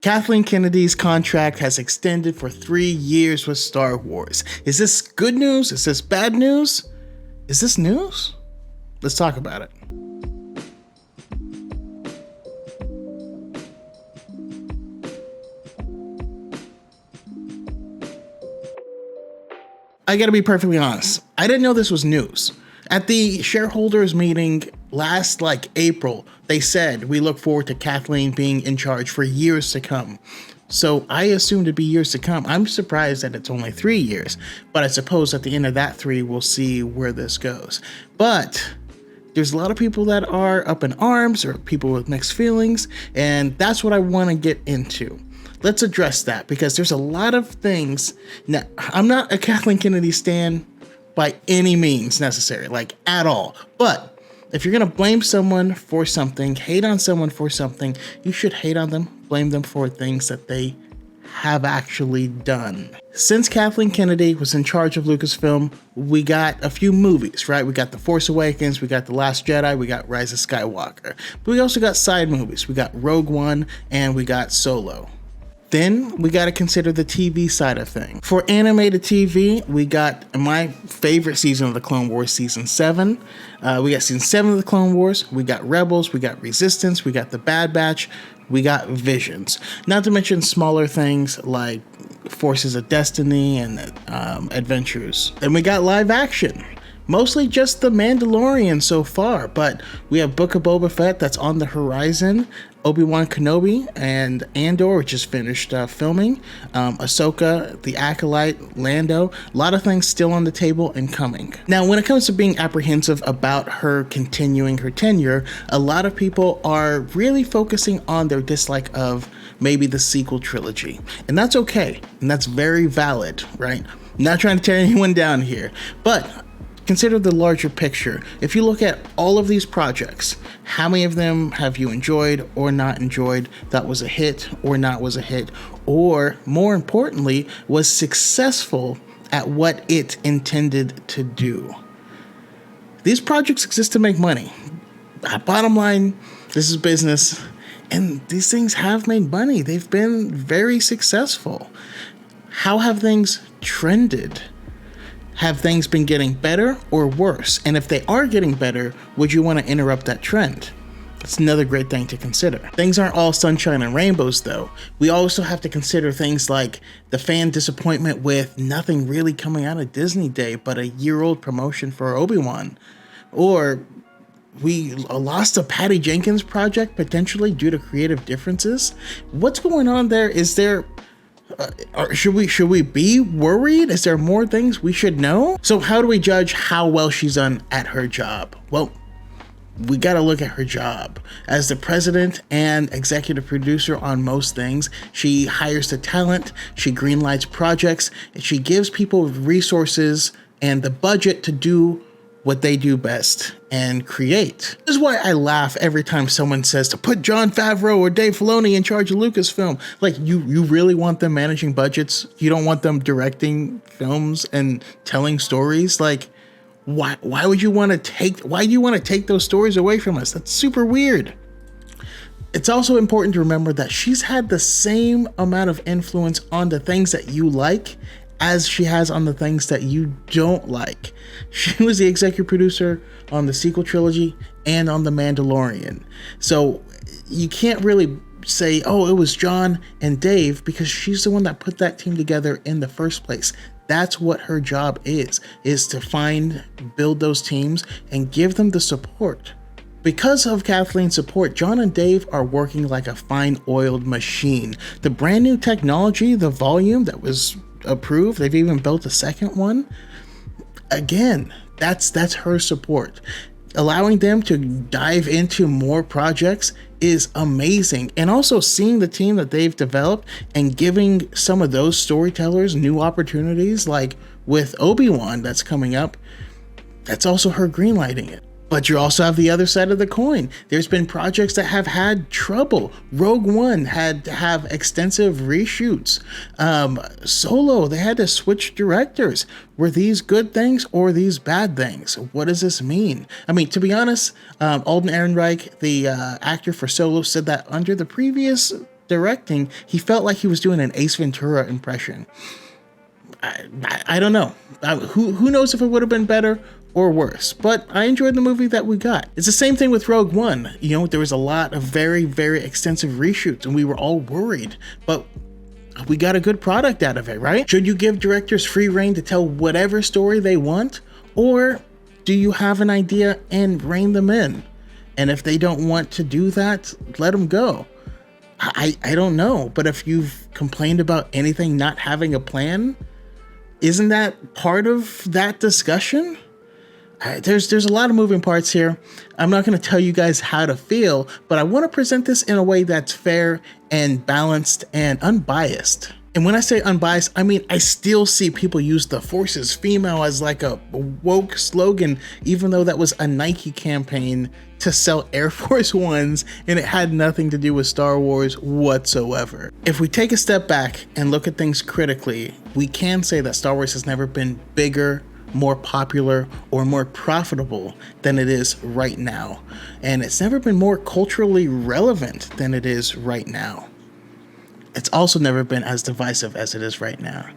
Kathleen Kennedy's contract has extended for 3 years with Star Wars. Is this good news? Is this bad news? Is this news? Let's talk about it. I gotta be perfectly honest. I didn't know this was news. At the shareholders meeting last April, they said we look forward to Kathleen being in charge for years to come. So I assumed it'd be years to come. I'm surprised that it's only 3 years, but I suppose at the end of that 3, we'll see where this goes. But there's a lot of people that are up in arms or people with mixed feelings, and that's what I want to get into. Let's address that because there's a lot of things. Now, I'm not a Kathleen Kennedy stan by any means necessary, at all. But if you're going to blame someone for something, hate on someone for something, you should hate on them, blame them for things that they have actually done. Since Kathleen Kennedy was in charge of Lucasfilm, we got a few movies, right? We got The Force Awakens, we got The Last Jedi, we got Rise of Skywalker. But we also got side movies. We got Rogue One and we got Solo. Then we got to consider the TV side of things. For animated TV, we got my favorite season of the Clone Wars, season 7. We got season 7 of the Clone Wars. We got Rebels. We got Resistance. We got The Bad Batch. We got Visions. Not to mention smaller things like Forces of Destiny and Adventures. Then we got live action. Mostly just The Mandalorian so far, but we have Book of Boba Fett that's on the horizon, Obi-Wan Kenobi and Andor, which is finished filming, Ahsoka, The Acolyte, Lando, a lot of things still on the table and coming. Now, when it comes to being apprehensive about her continuing her tenure, a lot of people are really focusing on their dislike of maybe the sequel trilogy, and that's okay, and that's very valid, right? I'm not trying to tear anyone down here, but consider the larger picture. If you look at all of these projects, how many of them have you enjoyed or not enjoyed, that was a hit or not was a hit, or more importantly, was successful at what it intended to do? These projects exist to make money. Bottom line, this is business, and these things have made money. They've been very successful. How have things trended? Have things been getting better or worse? And if they are getting better, would you want to interrupt that trend? That's another great thing to consider. Things aren't all sunshine and rainbows, though. We also have to consider things like the fan disappointment with nothing really coming out of Disney Day but a year-old promotion for Obi-Wan. Or we lost a Patty Jenkins project potentially due to creative differences. What's going on there? Is there... should we be worried? Is there more things we should know? So how do we judge how well she's done at her job? Well, we got to look at her job. As the president and executive producer on most things, she hires the talent, she greenlights projects, and she gives people resources and the budget to do what they do best and create. This is why I laugh every time someone says to put Jon Favreau or Dave Filoni in charge of Lucasfilm. You really want them managing budgets? You don't want them directing films and telling stories? Why would you want to take those stories away from us? That's super weird. It's also important to remember that she's had the same amount of influence on the things that you like as she has on the things that you don't like. She was the executive producer on the sequel trilogy and on The Mandalorian. So you can't really say, oh, it was John and Dave, because she's the one that put that team together in the first place. That's what her job is to build those teams and give them the support. Because of Kathleen's support, John and Dave are working like a fine-oiled machine. The brand new technology, the volume that was approved, they've even built a second one. Again, that's her support. Allowing them to dive into more projects is amazing. And also seeing the team that they've developed and giving some of those storytellers new opportunities, like with Obi-Wan that's coming up, that's also her greenlighting it. But you also have the other side of the coin. There's been projects that have had trouble. Rogue One had to have extensive reshoots. Solo, they had to switch directors. Were these good things or these bad things? What does this mean? I mean, to be honest, Alden Ehrenreich, the actor for Solo, said that under the previous directing, he felt like he was doing an Ace Ventura impression. I don't know. Who knows if it would have been better or worse, but I enjoyed the movie that we got. It's the same thing with Rogue One. You know, there was a lot of very, very extensive reshoots and we were all worried, but we got a good product out of it, right? Should you give directors free rein to tell whatever story they want, or do you have an idea and rein them in? And if they don't want to do that, let them go. I don't know, but if you've complained about anything not having a plan, isn't that part of that discussion? There's a lot of moving parts here. I'm not going to tell you guys how to feel, but I want to present this in a way that's fair and balanced and unbiased. And when I say unbiased, I mean, I still see people use the Force is female as like a woke slogan, even though that was a Nike campaign to sell Air Force Ones and it had nothing to do with Star Wars whatsoever. If we take a step back and look at things critically, we can say that Star Wars has never been bigger, more popular, or more profitable than it is right now. And it's never been more culturally relevant than it is right now. It's also never been as divisive as it is right now.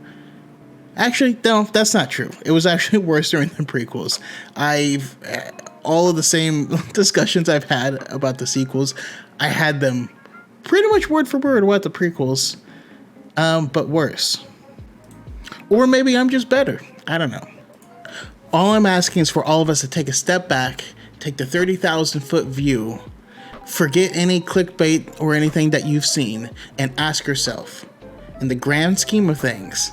Actually, no, that's not true. It was actually worse during the prequels. All of the same discussions I've had about the sequels, I had them pretty much word for word about the prequels, but worse. Or maybe I'm just better. I don't know. All I'm asking is for all of us to take a step back, take the 30,000 foot view, forget any clickbait or anything that you've seen, and ask yourself, in the grand scheme of things,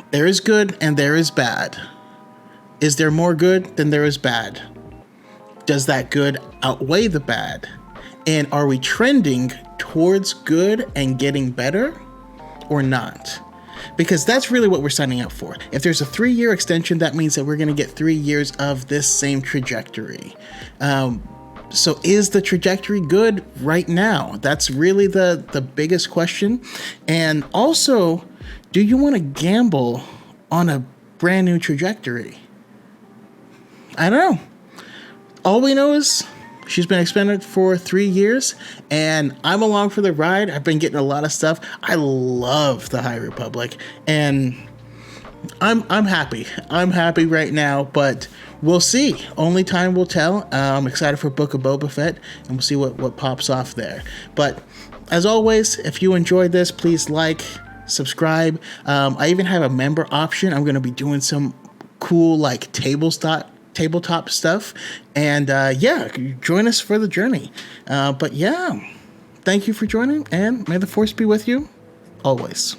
there is good and there is bad. Is there more good than there is bad? Does that good outweigh the bad? And are we trending towards good and getting better or not? Because that's really what we're signing up for. If there's a 3-year extension, that means that we're going to get 3 years of this same trajectory. So is the trajectory good right now? That's really the biggest question. And also, do you want to gamble on a brand new trajectory? I don't know. All we know is she's been expended for 3 years, and I'm along for the ride. I've been getting a lot of stuff. I love the High Republic, and I'm happy. I'm happy right now, but we'll see. Only time will tell. I'm excited for Book of Boba Fett, and we'll see what pops off there. But as always, if you enjoyed this, please like, subscribe. I even have a member option. I'm going to be doing some cool like tabletop stuff, and yeah, join us for the journey. But yeah, thank you for joining, and may the Force be with you always.